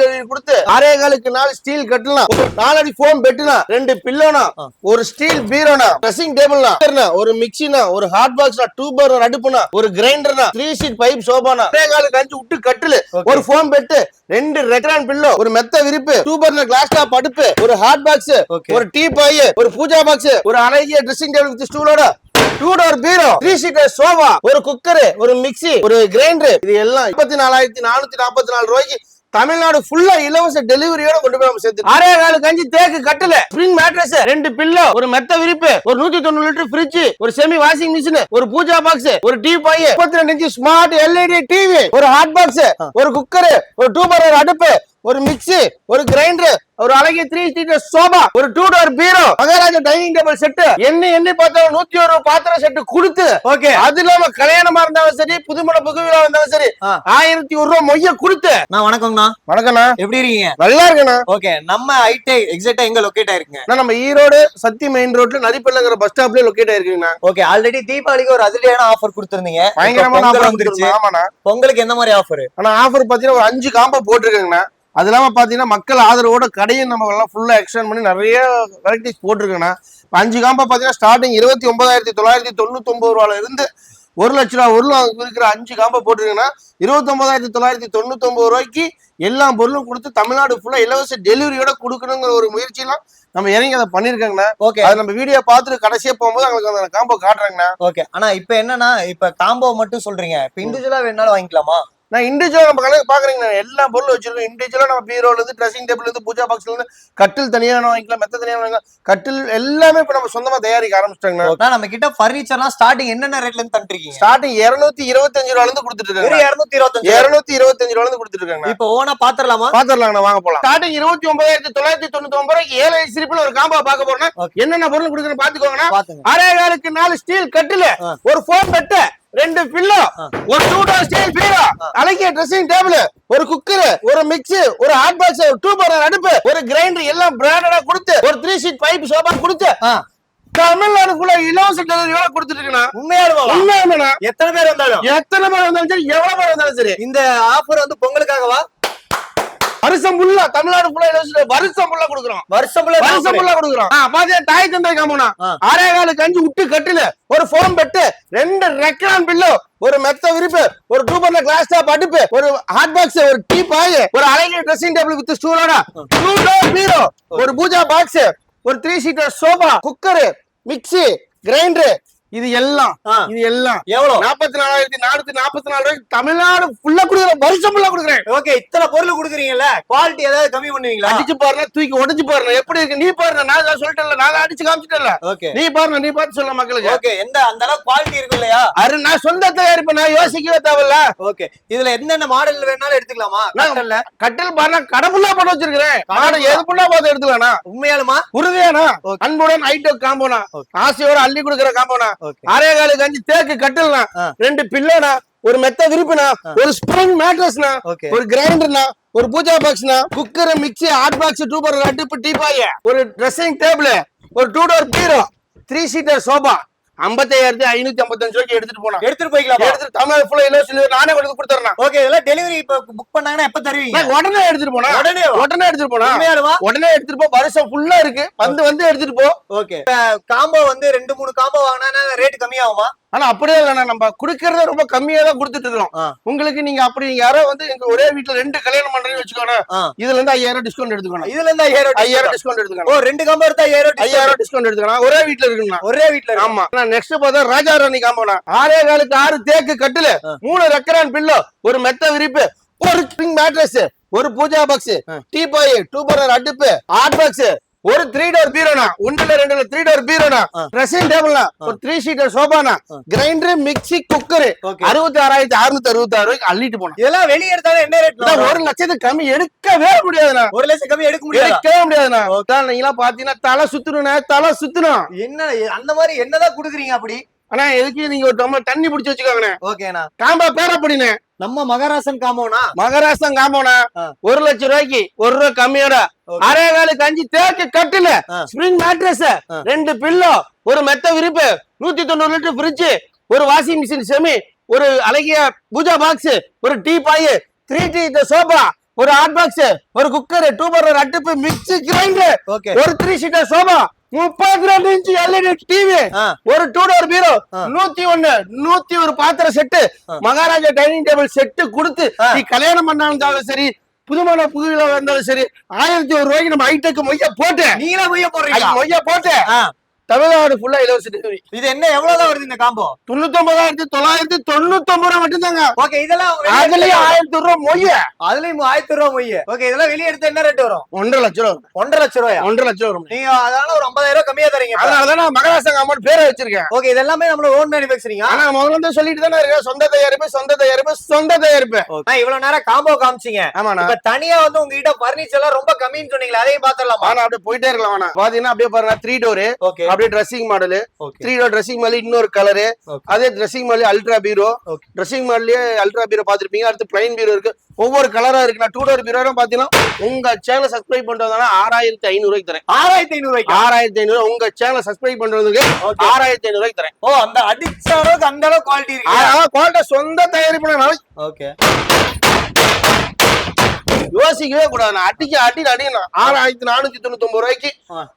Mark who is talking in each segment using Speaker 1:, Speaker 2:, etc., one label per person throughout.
Speaker 1: Delivery கொடுத்து 6.25 steel கட்டலாம், 4 அடி ஃபோம் பெட்டுனா, 2 பில்லோனா, ஒரு ஸ்டீல் பீரோனா, ட்ரெஸ்ஸிங் டேபிள்னா, ஒரு மிக்சினா, ஒரு ஹாட் பாக்ஸ்னா, 2 பர்னர் அடுப்புனா, ஒரு கிரைண்டர்னா, 3 சீட் பைப் சோபானா, 6.25 உட்டு கட்டிலு, ஒரு ஃபோம் பெட்டு, 2 ரெக்ரான் பில்லோ, ஒரு மெத்த விரிப்பு, 2 பர்னர் கிளாஸ் டாப் அடுப்பு, ஒரு ஹாட் பாக்ஸ், ஒரு டீ பாய், ஒரு பூஜா பாக்ஸ், ஒரு அழகிய ட்ரெஸ்ஸிங் டேபிள் வித் ஸ்டூலோட, 2 டோர் பீரோ, 3 சீட்டர் சோஃபா, ஒரு குக்கர், ஒரு மிக்ஸி, ஒரு கிரைண்டர், இது எல்லாம் 34,444 ரூபாய்க்கு தமிழ்நாடு ஃபுல்லா இலவச டெலிவரியோட கொண்டு போய் நம்ம சேர்த்து 6.25 தேக்கு கட்டல, ஸ்பிரிங் மேட்ரஸ், 2 பில்லோ, ஒரு மெத்த விரிப்பு, ஒரு 190 லிட்டர் ஃப்ரிட்ஜ், ஒரு செமி வாஷிங் மிஷின், ஒரு பூஜா பாக்ஸ், ஒரு tea boy, 32 inch smart LED TV, ஒரு ஹாட் பாக்ஸ், ஒரு குக்கர், ஒரு 2 பர்னர் அடுப்பு, ஒரு மிக்ஸி, ஒரு கிரைண்டர், ஒரு அழகிய 3 சீட்டர் சோபா, ஒரு 2 டோர் பீரோ, மகாராஜா டைனிங் டேபிள் செட், எண்ணி பார்த்தாலும் 101 பாத்திர செட் கொடுத்து, அது இல்லாம கல்யாணமா இருந்தாலும் சரி, புதுமண புகுவிழா இருந்தாலும் சரி, 1100 ரூபாய் மொய்ய கொடுத்து.
Speaker 2: வணக்கம்ண்ணா.
Speaker 1: வணக்கம்ண்ணா,
Speaker 2: எப்படி இருக்கீங்க?
Speaker 1: நல்லா இருக்கேண்ணா.
Speaker 2: ஓகே, நம்ம ஹைடெக் எக்ஸாக்ட்டா எங்க லொகேட் ஆயிருக்குங்க?
Speaker 1: நம்ம ஈரோடு சத்தி மெயின் ரோட்ல நரிப்பள்ளங்கிற பஸ் ஸ்டாப்ல லொகேட் ஆயிருக்குங்கண்ணா.
Speaker 2: ஓகே, ஆல்ரெடி தீபாவளிக்கு ஒரு அதிரடியான ஆஃபர் கொடுத்திருந்தீங்க.
Speaker 1: பயங்கரமான ஆஃபர் வந்துருச்சு. ஆமாண்ணா.
Speaker 2: பொங்கலுக்கு எந்த மாதிரி ஆஃபர்?
Speaker 1: ஆனா ஆஃபர் பாத்தீங்கன்னா ஒரு 5 காம்போ போட்டிருக்கேங்கண்ணா. அது இல்லாம பாத்தீங்கன்னா மக்கள் ஆதரவோட கடையை நம்ம எல்லாம் ஃபுல்லா எக்ஸ்டெண்ட் பண்ணி நிறைய வெரைட்டிஸ் போட்டிருக்கேண்ணா. 5 காம்போ பாத்தீங்கன்னா ஸ்டார்டிங் 29,999 ரூபாயில இருந்து 1 லட்ச ரூபா வரலும் இருக்கிற 5 காம்போ போட்டிருக்கேன்னா 29,999 ரூபாய்க்கு எல்லா பொருளும் கொடுத்து தமிழ்நாடு ஃபுல்லா இலவச டெலிவரியோட கொடுக்கணுங்கிற ஒரு முயற்சியெல்லாம் நம்ம இறங்கி அதை பண்ணிருக்காங்கண்ணா. ஓகே, அது நம்ம வீடியோ பார்த்துட்டு கடைசியா போகும்போது அவங்களுக்கு அந்த காம்போ காட்டுறாங்கண்ணா.
Speaker 2: ஓகே, ஆனா இப்ப என்னன்னா இப்ப காம்போ மட்டும் சொல்றீங்க, இப்ப இண்டிவிஜுவலா வேணாலும் வாங்கிக்கலாமா?
Speaker 1: நான் இண்டிவிஜுவலா நம்ம கணக்கு பாக்குறீங்க, எல்லா பொருளும் வச்சிருக்கோம். இண்டிவிஜுவலா நம்ம பீரோல இருந்து ட்ரெஸ்ஸிங் டேபிள் இருந்து பூஜா பாக்ஸ்ல இருந்து கட்டில் தனியா வாங்கிக்கலாம், மெத்த தனியா வாங்கிக்கலாம், கட்டில் எல்லாமே இப்ப நம்ம சொந்தமா தயாரிக்க ஆரம்பிச்சிட்டாங்க.
Speaker 2: நம்ம கிட்ட பர்னிச்சர்லாம் ஸ்டார்டிங் என்னென்ன ரேட்ல இருந்து தந்துருக்கீங்க?
Speaker 1: ஸ்டார்டிங் 225 ரூபாயில இருந்து கொடுத்துட்டு இருக்காங்க. 225 ரூபாயில இருந்து கொடுத்துட்டு இருக்காங்க.
Speaker 2: இப்போ ஓனா பாத்துறலாமா?
Speaker 1: பாத்துறலாங்க, வாங்க போலாம். ஸ்டார்டிங் 29,999 ரூபாய்க்கு 7 சிரிப்புல ஒரு காம்போ பார்க்க போறோம்னா என்னென்ன பொருள் கொடுக்குறேன்னு பாத்துக்கோங்கண்ணா. 6.25 ஸ்டீல் கட்டில், ஒரு ஃபோம் பெட்டு, 2 பில்லோ, ஒரு 2 டோர் ஸ்டீல் பீரோ, அழகிய ட்ரெஸ்ஸிங் டேபிள், ஒரு குக்கர், ஒரு மிக்ஸி, ஒரு ஹாட் பாக்ஸ், ஒரு 2 பர்னர் அடுப்பு, ஒரு கிரைண்டர் எல்லாம் பிராண்டடா கொடுத்து, ஒரு 3 சீட் பைப் சோபா கொடுத்து தமிழ்நாடு ஃபுல்லா இலவச டெலிவரியோட கொடுத்துட்டு இருக்கேன். உண்மையா எத்தனை பேர் வந்தாலும் சரி, எவ்வளவு பேர் வந்தாலும் சரி,
Speaker 2: இந்த ஆஃபர் வந்து பொங்கலுக்காகவா?
Speaker 1: வருஷம் ஃபுல்லா தமிழ்நாடு ஃபுல்லா வருஷம் ஃபுல்லா கொடுக்குறோம். வருஷம் ஃபுல்லா கொடுக்குறோம். பாத்தீங்கன்னா தாய் தந்தை காம்போனா 6.25 உட்டு கட்டில, ஒரு ஃபோம் பெட்டு, 2 ரெக்ரான் பில்லோ, ஒரு மெத்த விரிப்பு, ஒரு 2 பர்னர் கிளாஸ் டாப் அடுப்பு, ஒரு ஹாட் பாக்ஸ், ஒரு டீ பாய், ஒரு அழகிய ட்ரெஸ்ஸிங் டேபிள் வித் ஸ்டூலோட, 2 டோர் பீரோ, ஒரு பூஜா பாக்ஸ், ஒரு 3 seater sofa, cooker, mixie, grinder, இது எல்லாம் எவ்வளவு? 44,444 ரூபாய்க்கு தமிழ்நாடு ஃபுல்லா கொடுக்குறேன். வருஷம் ஃபுல்லா கொடுக்குறேன்.
Speaker 2: ஓகே, இத்தனை பொருள் கொடுக்குறீங்கல்ல, குவாலிட்டி ஏதாவது கம்மி பண்ணுவீங்களா?
Speaker 1: அடிச்சு பாருங்க, தூக்கி உடைச்சு பாருங்க, எப்படி இருக்கு நீ பாருங்க. நான் சொல்லிட்டேன்ல, நான் அடிச்சு காமிச்சிட்டேன்ல.
Speaker 2: ஓகே,
Speaker 1: நீ பாருங்க, நீ பார்த்து சொல்ல மக்களுக்கு.
Speaker 2: ஓகே, எந்த அந்த அளவுக்கு குவாலிட்டி இருக்கு இல்லையா?
Speaker 1: அது நான் சொந்த தயாரிப்பு, நான் யோசிக்கவே தேவையில்ல.
Speaker 2: ஓகே, இதுல என்னென்ன மாடல் வேணாலும் எடுத்துக்கலாமா?
Speaker 1: கட்டில் பாருங்க, கடப்புள்ளா போட்டு வச்சிருக்கிறேன். மாடல் எது புள்ளா பார்த்து எடுத்துக்கலாம்னா.
Speaker 2: உண்மையாலுமா?
Speaker 1: உறுதியானா? அன்புடன் ஹைடெக் காம்போனா, ஆசையோட அள்ளி கொடுக்குற காம்போனா, 6.25 தேக்கு கட்டில்னா, 2 பில்லோனா, ஒரு மெத்த விரிப்புனா, ஒரு ஸ்பிரிங் மேட்ரஸ்னா, ஒரு கிரைண்டர்னா, ஒரு பூஜா பாக்ஸ்னா, cooker, mixie, hot box, 2 burner அடுப்பு, டீ பாய், ஒரு ட்ரெஸ்ஸிங் டேபிள், ஒரு 2 டோர் பீரோ, 3 சீட்டர் சோபா, 55,555 ரூபாய்க்கு எடுத்துட்டு போய்க்கலாம். எடுத்துட்டு தமிழ்நாடு ஃபுல்லா இலவச நானே கொண்டு கொடுத்துறேன்.
Speaker 2: ஓகே, இதெல்லாம் டெலிவரி இப்ப புக் பண்ணாங்கன்னா எப்ப தருவீங்க?
Speaker 1: உடனே எடுத்துட்டு போனா. உடனே எடுத்துட்டு போ. வருஷம் ஃபுல்லா இருக்கு. வந்து எடுத்துட்டு போ.
Speaker 2: ஓகே, காம்போ வந்து 2-3 காம்போ வாங்கினா ரேட் கம்மியாகுமா?
Speaker 1: ஆனா அப்படியே இல்லைண்ணா, நம்ம குடுக்கறத ரொம்ப கம்மியா தான் கொடுத்துட்டு இருக்கோம். உங்களுக்கு நீங்க அப்படி யாரோ வந்து ஒரே வீட்டுல 2 கல்யாணம் பண்றீங்கன்னு வச்சுக்கோங்க, இதுல இருந்து 5,000 டிஸ்கவுண்ட் எடுத்துக்கணும்.
Speaker 2: இதுல இருந்து 5,000
Speaker 1: டிஸ்கவுண்ட் எடுத்துக்கணும்.
Speaker 2: 2 காம்போ எடுத்தா 5,000
Speaker 1: டிஸ்கவுண்ட் எடுத்துக்கணும். ஒரே வீட்டுல இருக்குங்களா?
Speaker 2: ஒரே வீட்டுல.
Speaker 1: ஆமா. நெக்ஸ்ட் பார்த்தா ராஜா ராணி காம்போனா, 6.25 தேக்கு கட்டில, 3 ரெக்ரான் பில்லோ, ஒரு மெத்த விரிப்பு, ஒரு ஸ்பிரிங் மேட்ரஸ், ஒரு pooja box, tea boy, 2 burner அடுப்பு, ஹாட் பாக்ஸ், ஒரு 3 டோர் பீரோனா, 1-2 3 டோர் பீரோனா, ட்ரெஸ்ஸிங் டேபிள்னா, ஒரு 3 சீட்டர் சோபானா, கிரைண்டர், மிக்ஸி, குக்கர், 66,666 ரூபாய்க்கு அள்ளிட்டு போனோம்.
Speaker 2: இதெல்லாம் வெளியே எடுத்தாலும் என்ன ரேட்?
Speaker 1: 1 லட்சத்துக்கு கம்மி எடுக்கவே முடியாதுண்ணா.
Speaker 2: 1 லட்சம் கம்மி எடுக்கவே முடியாதுண்ணா.
Speaker 1: நீங்க பாத்தீங்கன்னா தலை சுத்தணும்.
Speaker 2: என்ன அந்த மாதிரி என்னதான் குடுக்குறீங்க அப்படி?
Speaker 1: ஆனா எதுக்கு நீங்க ஒரு டம்ளர் தண்ணி பிடிச்சு வச்சுக்கோங்கண்ணே.
Speaker 2: ஓகேண்ணா.
Speaker 1: காம்பா பேர் அப்படின்னு
Speaker 2: நம்ம மகாராசன் காம்போனா
Speaker 1: 1 லட்சம் ரூபாய்க்கு 1 ரூபாய் கம்மியோட 6.25 தேக்கு கட்டில, ஸ்பிரிங் மேட்ரஸ், 2 பில்லோ, ஒரு மெத்த விரிப்பு, 190 லிட்டர் ஃப்ரிட்ஜ், ஒரு வாஷிங் மிஷின் செமி, ஒரு அழகிய பூஜா பாக்ஸ், ஒரு டீ பாய், 3 டீ சோபா, ஒரு ஹாட் பாக்ஸ், ஒரு குக்கர், 2 பர்னர் அடுப்பு, மிக்ஸி, கிரைண்டர்,
Speaker 2: ஓகே
Speaker 1: ஒரு 3 seater sofa, 32 inch LED TV, ஒரு 2 டோர் பீரோ, 101 பாத்திர set, Maharaja dining table set கொடுத்து நீ கல்யாணம் பண்ணாலும் சரி, புதுமான புதுவிழா வந்தாலும் சரி, 1001 ரூபாய்க்கு நம்ம ஹைடெக் மொய்யா போட்டு,
Speaker 2: நீங்களே மொய்ய போடுறீங்க?
Speaker 1: மொய்யா போட்டு தமிழ்நாடு ஃபுல்லா இலவச டெலிவரி.
Speaker 2: இது என்ன எவ்வளவுதான் வருது இந்த காம்போ?
Speaker 1: 99,999 ரூபாய் மட்டும்தாங்க.
Speaker 2: ஓகே, இதெல்லாம்
Speaker 1: அதுலயும் 1000 ரூபாய் மொய்ய,
Speaker 2: அதுலயும் 1000 ரூபாய் மொய்ய. ஓகே, இதெல்லாம் வெளிய எடுத்து என்ன ரேட் வரும்?
Speaker 1: 1.5 லட்சம் ரூபாய்.
Speaker 2: 1.5 லட்சம் ரூபாயா?
Speaker 1: 1.5 லட்சம் வரும்.
Speaker 2: நீங்க அதனால ஒரு 50,000 ரூபாய் கம்மியா தரீங்க.
Speaker 1: அதனாலதான் நான் மகாராஷ்டிரா அமௌண்ட் பேரை வச்சிருக்கேன்.
Speaker 2: ஓகே, இது எல்லாமே நம்மளோட ஓன் மேனுஃபேக்சரிங்.
Speaker 1: ஆனா முதல்ல இருந்து சொல்லிட்டு தானே இருக்கேன், சொந்த தயாரிப்பு, சொந்த தயாரிப்பு, சொந்த தயாரிப்பு.
Speaker 2: இவ்வளவு நேரம் காம்போ காமிச்சீங்க.
Speaker 1: ஆமாண்ணா.
Speaker 2: இப்ப தனியா வந்து உங்ககிட்ட பர்னிச்சர் எல்லாம் ரொம்ப கம்மின்னு சொன்னீங்களா, அதையும் பாத்துடலாமா?
Speaker 1: ஆனா அப்படியே போயிட்டே இருக்கலாம். வேணா பாத்தீங்கன்னா அப்படியே பாருங்க, 3 டோர்,
Speaker 2: ஓகே,
Speaker 1: அப்படியே dressing model,
Speaker 2: okay,
Speaker 1: 3 door dressing model, இன்னொரு கலரு, அதே ட்ரெஸ்ஸிங் மாடல் அல்ட்ரா பீரோ, ட்ரெஸ்ஸிங் மாடல்லயே அல்ட்ரா பீரோ பாத்திருப்பீங்க. அடுத்து பிளைன் பீரோ இருக்கு, ஒவ்வொரு கலரா இருக்கு. நான் 2 டோர் பீரோ பாத்தீங்கன்னா உங்க சேனல் சப்ஸ்கிரைப் பண்றதுனால 6,500 ரூபாய்க்கு தரேன்.
Speaker 2: 6,500 ரூபாய்க்கு?
Speaker 1: 6,500 உங்க சேனல் சப்ஸ்கிரைப் பண்றதுக்கு 6,500 ரூபாய்க்கு தரேன்.
Speaker 2: ஓ, அந்த அடிச்ச அளவுக்கு அந்த அளவுக்கு குவாலிட்டி இருக்கு.
Speaker 1: குவாலிட்டி சொந்த தயாரிப்பு.
Speaker 2: ஓகே,
Speaker 1: யோசிக்கவே கூடாது. அடிக்க அடிக்கணும். 6,499 ரூபாய்க்கு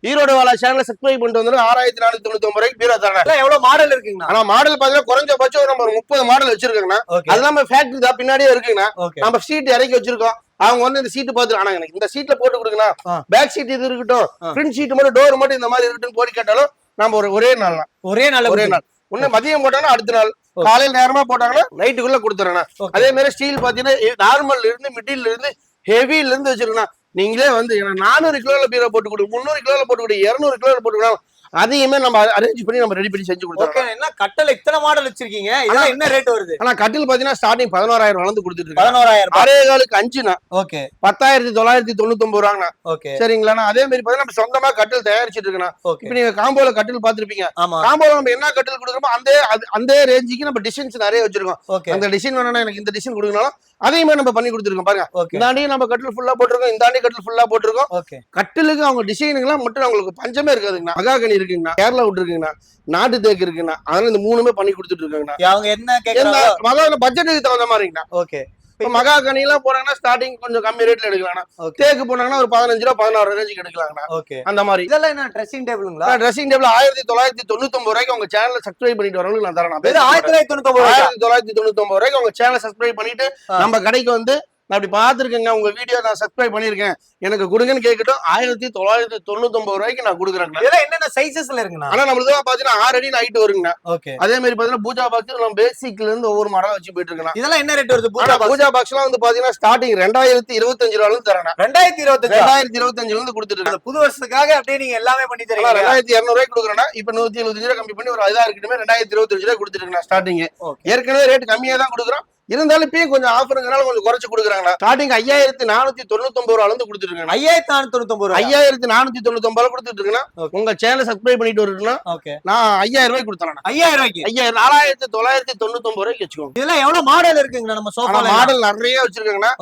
Speaker 1: ஈரோடு வாழா சேனல் சப்ஸ்கிரைப் பண்ணிட்டு வந்து 6,499 ரூபாய்க்கு பீரோ தரேன்.
Speaker 2: எவ்வளவு மாடல் இருக்குங்கண்ணா?
Speaker 1: ஆனா மாடல் பாத்தீங்கன்னா குறைஞ்சபட்சம் நம்ம ஒரு 30 மாடல் வச்சிருக்கோங்கண்ணா. அது இல்லாம ஃபேக்டரி தான் பின்னாடியே இருக்குங்கண்ணா. நம்ம சீட் இறக்கி வச்சிருக்கோம். அவங்க வந்து இந்த சீட்டு பார்த்து, ஆனா எனக்கு இந்த சீட்ல போட்டு கொடுங்கண்ணா, பேக் சீட் இது இருக்கட்டும், ஃப்ரண்ட் சீட் மட்டும், டோர் மட்டும் இந்த மாதிரி இருக்கட்டும் போட்டு கேட்டாலும் நம்ம ஒரே நாள் ஒரே நாள் ஒண்ணு மதியம் போட்டாங்கன்னா அடுத்த நாள் காலையில நேரமா போட்டாங்கன்னா நைட்டுக்குள்ள கொடுத்துறேன். அதே மாதிரி ஸ்டீல் பாத்தீங்கன்னா நார்மல் இருந்து, மிடில் இருந்து, ஹெவில இருந்து வச்சிருக்கேன். நீங்களே வந்து 400 கிலோல பீரோ போட்டு கொடு, 300 கிலோல போட்டு கொடு, 200 கிலோல போட்டு கொடுக்கலாம். அதையுமே நம்ம அரேஞ்ச் பண்ணி நம்ம ரெடி பண்ணி செஞ்சு கொடுத்துறோம்.
Speaker 2: என்ன கட்டல இத்தனை மாடல் வச்சிருக்கீங்க? இதெல்லாம் என்ன ரேட் வருது?
Speaker 1: ஆனா கட்டில் பாத்தீங்கன்னா ஸ்டார்டிங் 11,000 வளர்ந்து கொடுத்துட்டு இருக்கு.
Speaker 2: 11,000
Speaker 1: அரே காலுக்கு 5னா
Speaker 2: ஓகே
Speaker 1: 10,999 ரூபாங்கண்ணா.
Speaker 2: ஓகே,
Speaker 1: சரிங்களா? அதே மாதிரி பாத்தீங்கன்னா நம்ம சொந்தமா கட்டில் தயாரிச்சிட்டு இருக்கோம். இப்ப நீங்க காம்போல கட்டில் பாத்திருப்பீங்க.
Speaker 2: ஆமா,
Speaker 1: காம்போல நம்ம என்ன கட்டில் கொடுக்குறோமோ அந்த ரேஞ்சுக்கு நம்ம டிசைன்ஸ் நிறைய வச்சிருக்கோம். அந்த டிசைன் வேணா எனக்கு இந்த டிசைன் கொடுக்கணும், அதையுமே நம்ம பண்ணி கொடுத்துருக்கோம். பாருங்க, இந்த ஆண்டி நம்ம கட்டில் ஃபுல்லா போட்டிருக்கோம், இந்த ஆண்டி கட்டில் ஃபுல்லா போட்டிருக்கோம். கட்டிலுக்கு அவங்க டிசைனுங்கெல்லாம் மட்டும் அவங்களுக்கு பஞ்சமே இருக்காதுங்கண்ணா. மகாகனி இருக்குங்கண்ணா, கேரளா விட்டு இருக்குங்கண்ணா, நாட்டு தேக்கு இருக்குங்கண்ணா. அதனால இந்த 3மே பண்ணி கொடுத்துட்டு இருக்காங்கண்ணா.
Speaker 2: அவங்க என்ன கேக்குறாங்க
Speaker 1: பட்ஜெட்டுக்கு தகுந்த மாதிரிங்கண்ணா.
Speaker 2: ஓகே,
Speaker 1: மகாகனி எல்லாம் போனாங்கன்னா ஸ்டார்டிங் கொஞ்சம் கம்மி ரேட்ல எடுக்கலாம். தேக்கு போனாங்கன்னா ஒரு 15 ரூபா 16 ரேஞ்சுக்கு எடுக்கலாங்கண்ணா.
Speaker 2: ஓகே,
Speaker 1: அந்த மாதிரி.
Speaker 2: இதெல்லாம் என்ன ட்ரெஸ்ஸிங் டேபிளுங்களா?
Speaker 1: ட்ரெஸ்ஸிங் டேபிள் 1999 ரூபாய்க்கு உங்க சேனலை சப்ஸ்கிரைப் பண்ணிட்டு வரவங்களுக்கு நான் தரேன். 1999 ரூபாய்க்கு உங்க சேனலை சப்ஸ்கிரைப் பண்ணிட்டு நம்ம கடைக்கு வந்து நான் அப்படி பாத்துருக்கேங்க, உங்க வீடியோ நான் சப்ஸ்கிரைப் பண்ணிருக்கேன், எனக்கு கொடுங்கன்னு கேட்கட்டும், 1999 ரூபாய்க்கு நான் கொடுக்குறேன்.
Speaker 2: என்னென்ன சைஸஸ்ல இருக்குண்ணா?
Speaker 1: ஆனா நம்மளுக்கு பாத்தீங்கன்னா 6 அடி ஹைட் வருங்கண்ணா.
Speaker 2: ஓகே,
Speaker 1: அதே மாதிரி பாத்தீங்கன்னா பூஜா பாக்ஸ் நம்ம பேசிக்ல இருந்து ஒவ்வொரு மாடலா வச்சு போயிட்டு இருக்கேன்.
Speaker 2: இதெல்லாம் என்ன ரேட் வருது?
Speaker 1: பூஜா பாக்ஸ் எல்லாம் வந்து பாத்தீங்கன்னா ஸ்டார்டிங் 2025 ரூபாயில இருந்து தரேன். 2025 இருந்து கொடுத்துட்டு இருக்கேன்.
Speaker 2: புது வருஷத்துக்காக அப்படியே நீங்க எல்லாமே பண்ணி தரீங்க.
Speaker 1: 2,200 ரூபாய்க்கு கொடுக்குறேன். இப்ப 175 ரூபாய் கம்மி பண்ணி ஒரு 5 இருக்கட்டுமே 2025 ரூபாய் கொடுத்துட்டு இருக்கேன் ஸ்டார்டிங். ஏற்கனவே ரேட் கம்மியா தான் கொடுக்குறோம், இருந்தாலும் இப்பயும் கொஞ்சம் ஆஃபருங்கனால கொஞ்சம் குறைச்சு கொடுக்குறாங்களா. ஸ்டார்டிங் 5,499 ரூபாய் வந்து கொடுத்துட்டு இருக்காங்க.
Speaker 2: 5,499
Speaker 1: 5,499 கொடுத்துட்டு இருக்கேன். உங்க சேனல் சப்ஸ்கிரைப் பண்ணிட்டு வரணும்னா நான் 5,000 ரூபாய்க்கு கொடுத்தேன்.
Speaker 2: 5,000 ரூபாய்க்கு
Speaker 1: 4,999 ரூபாய்க்கு வச்சுக்கோங்க.
Speaker 2: இதெல்லாம் எவ்வளவு மாடல் இருக்குங்க? நம்ம சோஃபா
Speaker 1: மாடல் நிறைய வச்சிருக்காங்கன்னா